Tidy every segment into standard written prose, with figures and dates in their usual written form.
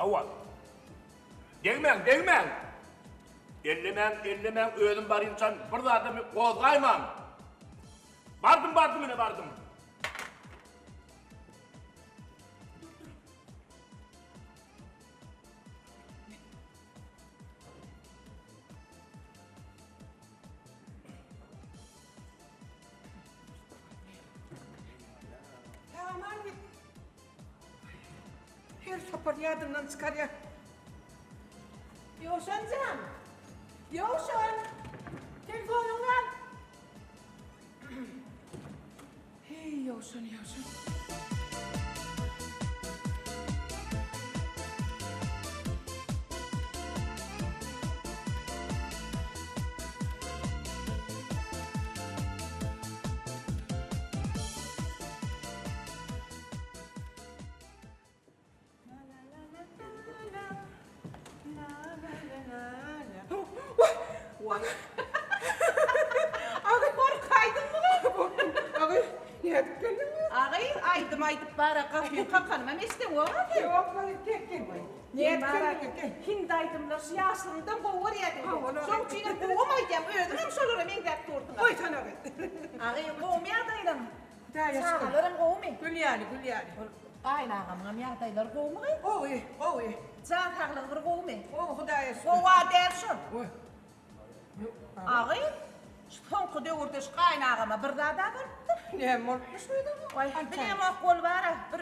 Aval. Degmen. Ellemem, özüm bar insan. Bir da adamı kozgaymam. Bardım yine bardım. Aman git. Her sapar yadından çıkar ya. Yoşan can. Yoşan. Telefonun var. Hey Yoşan. Vay. Ağay korkaydın mı? Ağay ne edip geldin mi? Ağay aydım bara kapıyı kapanmam istem o abi. Yok böyle gel. Ne edip geldin? Hindi aydımlar siyasından kovur yedim. Ha, onu- Son çiğne kovumayacağım ödünüm şolura men gert durdun. Oy sana be. Ağay kovmayadaydım. Daha yaşlı. Sağlarım kovmay. Gül yani. Ayna ağamam yadaylar kovmay. Oy. Can tağlıqır kovmay. Oh Hudaya şükür. Kova dersin. Oy. Ağay son kudurduş kaynağıma bir daha da var. Ne mortmuş muydu bu? Vay, bileyim o kol var ha, bir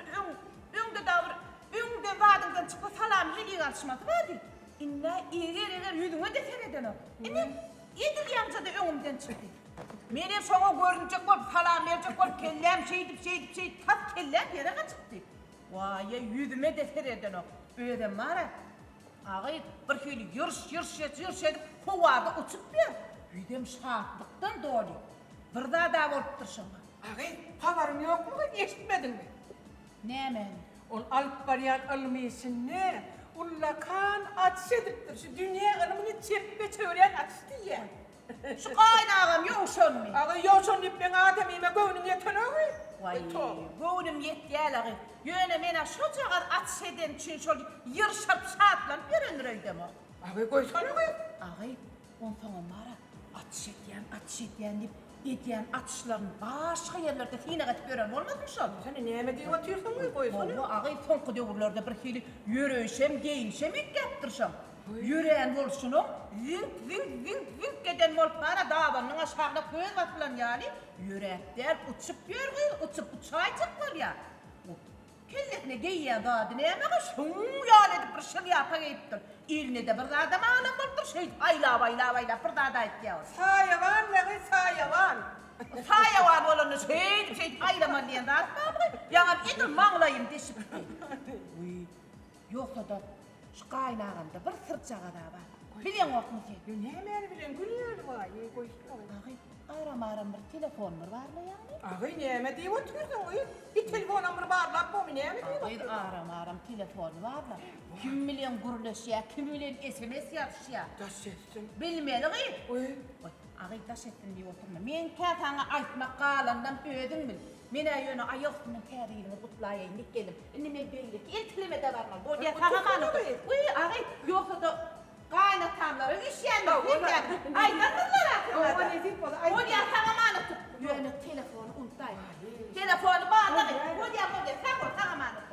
üngde vadımdan çıkıp falan hediye alışmak vardı. İnne eğer yüzüme de sereden o. İnne yedir yamsa da öngümden çıktı. Benim sonra görünecek ol falan verecek ol kellem şeydip tat kellem yere çıktı. Vay yüzüme de sereden o. Öyle var ha. Ağay bir hili yürüş edip kovada uçup bir. Yüzüm saatlıktan doğru. Bir daha da olup dursun. Ağay haberim yok mu? Eşitmedin mi? Ne men? Ol alıp barayan almıyorsun ne? Ulla kan ateş ediptir. Şu dünya alımını çeppe çöğreyen ateş diye. Şu kaynağım yoğuşun mu? Ağay yoğuşun deyip ben ademime gönlün yeten ağay. Vay, gönlüm yetti ağay. Yöne mena şu çağır ateş eden için şöyle yırşıp saatlan bir öndüreydim o. Ağay koysan ağay. Ağay, on sana mara ateş ediyen deyip ediyen atışların başka yerlerde fiyine katıp gören olmaz mı şol? Sen ne yemediğin atıyorsun mu koysan? Valla ağay son kudurlarda bir hili yürüyüşem, giyinişem ilk yaptırsam. Yürüyen olsun o, vink eden olup bana davanın aşağına göz atılan yani. Yürekler uçup uçayacaklar ya. Kelletine giyen dadı ne yemek şun yal edip bir şey yapayıptır. İlini de bir adam alım buldur şey ayla bir daha da etti yavrum. Sayavan ne sayavan. Sayavan olanı şey aylaman diyen de atma abi. Yana bir mağlayayım deşip. Uy, yoksa da şu kaynağımda bir sırtçağa da var. Biliyor musun sen? Ne yemeğini bilen gülüyor var. Ağay, aram bir telefon var mı yani? Ağay ne yemediğin oturuyorsun ağay. Bir telefon numara bağırlap bu mu ne yemediğin? Ağay aram telefon var mı? Kim milyon guruluş ya, kim milyon SMS yazış ya. Taş etsin. Bilmeyen ağay. Oy. Ağay taş ettin diye oturma. Men kâtana aytmak kalandan ödün bil. Mene yönü ayoktunun kâriğini kutlayayım gelim. İnime beylik, iltilime de varma. Bu diye tağamanı. Uy ağay, yoksa da kaynatamları işyenler. Aydanırlar O ne deyip o da. o diye tağamanı tut. Yönü telefonu untay. Telefonu bağlayın. O diye sen o tağamanı tut.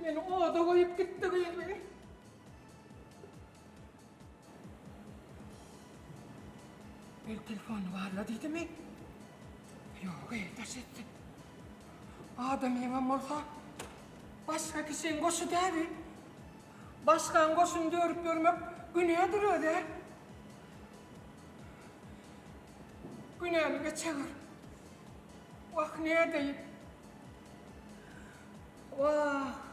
Beni o da koyup gitti beni. Bir telefonu varla dedi mi? Yok taş etti. Adam imam olsa başka kişinin koşu değil. Başkan koşun görüp görmek güneye duruyor de. Güneyini geçer. Vah ne deyip. Vah.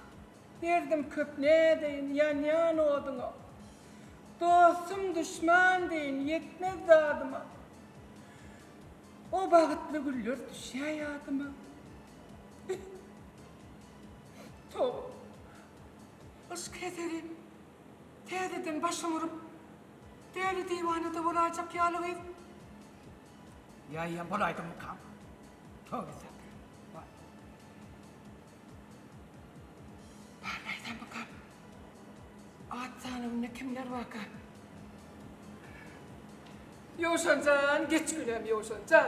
Verdim köp ne deyin yan oduna. Dostum düşman deyin yetmez zadıma. O bağıtlı güller düşüyor hayatıma. To. Iş keteri. Tededen başım vurup. Deli divanede olacak yalı ev. Ya bulaydım kam. Tövbe sen. Nereden bakar? Atsanım kimler bakar? Yoşancan, geç gülem Yoşancan.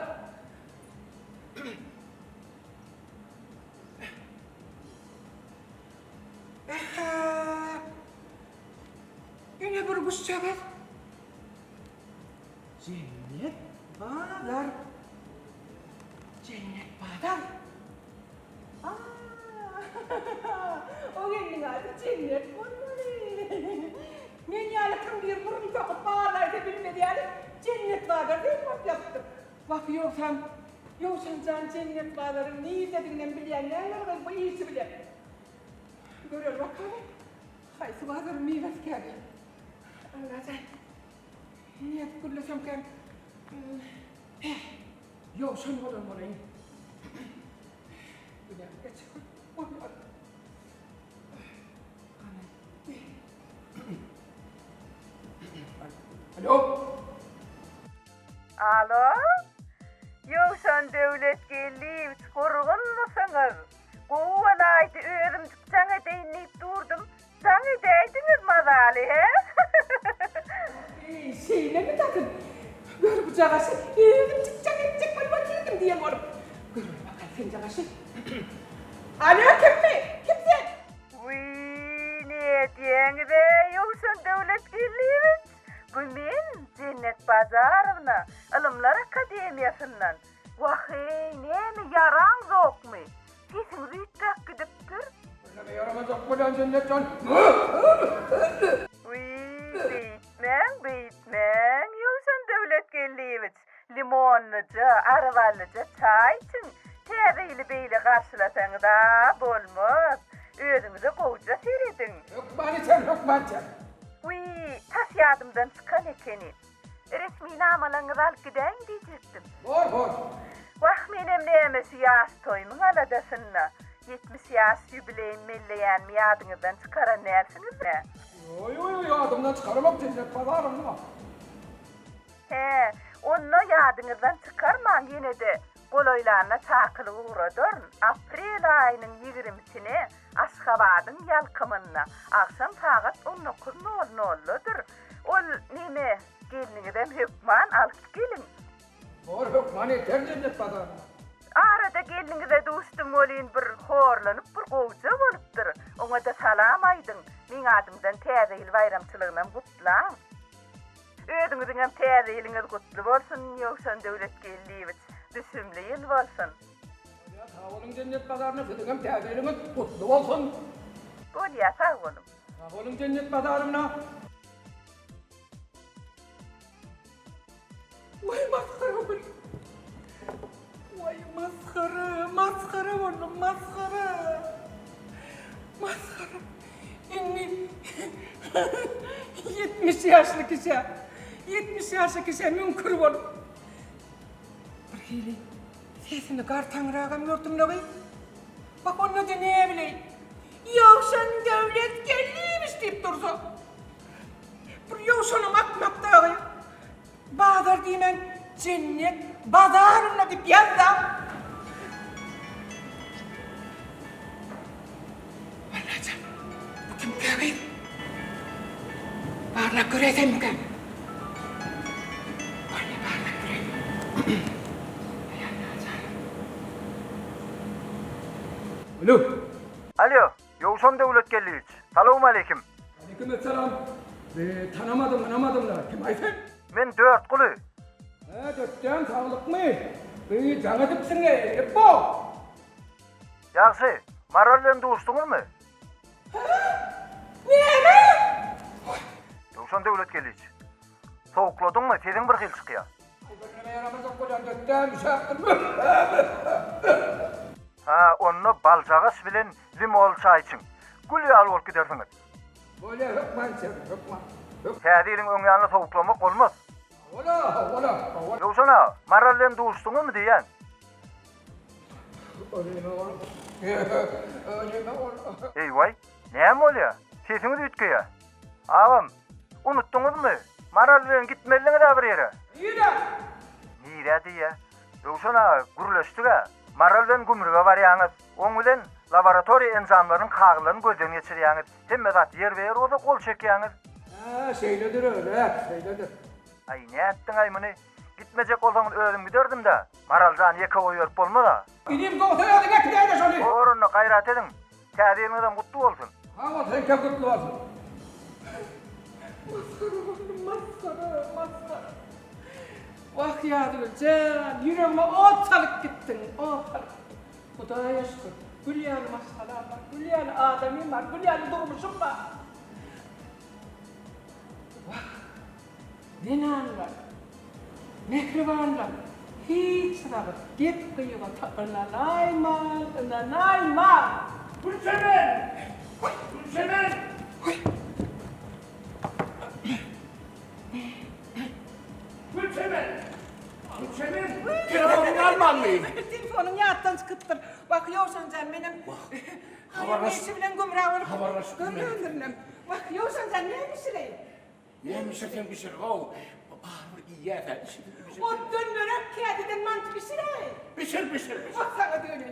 Yine bir kuş çabuk. Cennet Bağlar. Cennet Bağlar. O kendin adı Cennet Bağlar. Men yalıkım bir burun takıp bağlarda bilmedi yani. Cennet Bağlar diye bak yaptım. Bakıyorsam, Yoşancan Cennet Bağlar'ın neyi dediğinden bilenler var, bu iyisi bile. Görüyor bakalım. Haysi Bağlar'ın meyvesi geldi. Allah'tan. Niye kullesem ki? Yoşan olan olayım. Güzel, geç. Alo? Alo? Yoşan devletgeliyim, korgun musunuz? Kovalaydı örümcük sana değinip durdum. Sana değdiniz mazali he? Şeyle mi takın? Gör bu cagaşı, örümcük çakacak bana bakıyordum diye morum. Gör bakalım sen cagaşı. Alo kim mi? Kimsin? Uy, ne diyeni be Yoşan devletgeliyim? Bu men Cennet Bazarı'na, Ilımlar Akademiyasından. Vahiy, ne mi yaran yok mu? Sesin rüytrak gidiptir. Öyle bir yaramaz yok mu lan Cennetcan? Uy, bitmen, Yoşan devletgeliyim. Limonluca, aravalıca çay için tereyle beyle karşılasanız da bolmaz. Özünüze kovuca seyredin. Yok bani sen, yok bani sen. Uy, tas yadımdan çıkan ekenim. Resmi namalarınızı alıp giden diyecektim. Var. Vah menem neyemesi yas toymun aladasınna. 70 yas yübileyim melleyen mi yadınızdan çıkaran nersiniz ne? Yo, adımdan çıkaramam Cennet Bağlar'ımla. He, onu yadınızdan çıkarman yine de koloylarına çakılı uğradırın. April ayının 20'sine Aşkabad'ın yalkımına. Akşam saat 19:00'dur. Ol nime gelinizden hükman alıp gelin. Var yok mani yeter Cennet Bağlar'ımla. Arada gelinize dostum olayın bir horlanıp bir kovuca olupdur. Ona da salam aydın. Min adımdan teyze yıl bayramçılığından kutlan. Ödünüzün hem teyze yılınız kutlu olsun, Yoşan devletgeliyimiz düşümlü yıl olsun. Ya sağ olun Cennet Bağlar'ına sizin teyzeleriniz kutlu olsun. Bol ya sağ olun. Sağ olun Cennet Bağlar'ına. Vay maskara bu. Vay maskara oğlum maskara. Maskara. İnni 70 yaşlı kişi. 70 yaşlı kişi mümkün olup. Bir hili sesini kartanırağım gördüm ne koyayım. Bak onun adı ne bileyim. Yoşan devletgeliymiş deyip durdu. Bir Yoşan'ım akmakta koyayım. Bağдар diymen Cennet Bağlar'ına deyip yazda. Vallahi canım. Bu kim koyayım? Bağlar göresem mi? Vallahi bağlar göreyim. Alo. Alo, Yoşan devletgeliyim. Salamu aleyküm. Aleykümselam. Tanımadım da. Kim aysen? Men dört kulu. Dörtten sağlık mı? Canıdıpsın ne? Hep bu. Yaxşı, marallen dostunuz mu? Yoşan devletgeliyim. Soğukladın mı? Tedin bir xil çıkıyor. Ay, yaramaz okudan dörtten bir şey yaptın mı? Ha, onu balcağız bilen limol çay için. Gülü al olup gidersiniz. Böyle hükman sen, hükman. Tedilin ön yanına soğuklamak olmaz. Ola. Yoşan ağa, marallen dostunuz mu diyen? Ölüme oğlum. Ölüme oğlum. Eyvay, näme bolýar? Sesiňiz ütkeýär. Agam, unutduňyzmy? Maral bilen gitmeliňiz bir ýere. Yürü. Nire diýe? Ýokşana gurleşdiga. Maral bilen gümrüge barýaňyz. Oň bilen laboratoriýa enzamlarynyň kaglaryny gözden geçirýäňiz. Hemme zat yer ber oda kol çekýäňiz. Ha, şeyledir öyle, şeyledir. Ay näetdiň ay muny? Gitmejek bolsaňyz özüm giderdim-de. Maraljan ýeke oýup bolmada. Gidip doktora getireydi şunu. Oruny gaýrat ediň. Täzeýiňizden gutly bolsun. Ama sen çok kutlu olsun. Maskara. Vah yadır, can, yüreğime ortalık gittin, ortalık. Hudaya şükür, Gülyan maskara var, Gülyan adamim var, Gülyan durmuşum var. Vah, dinanlar, mehribanlar, hiç sıralı, gip kıyıva ınanayman. Gülsemen! Gülsemen! Gülsemen! Gülsemen! Telefonunu alman mıyım? Telefonun yattan çıkıptır. Bakıyorsan sen benim... Haberleş- bilen gümrah olup... Haberleş- Gümründürüm. Bakıyorsan sen ne misin? Neymiş efendim bir şey? O bağırır iyi efendim. O dönlerek kediden mantı pişirey. Pişir. Bak sana dönüyor.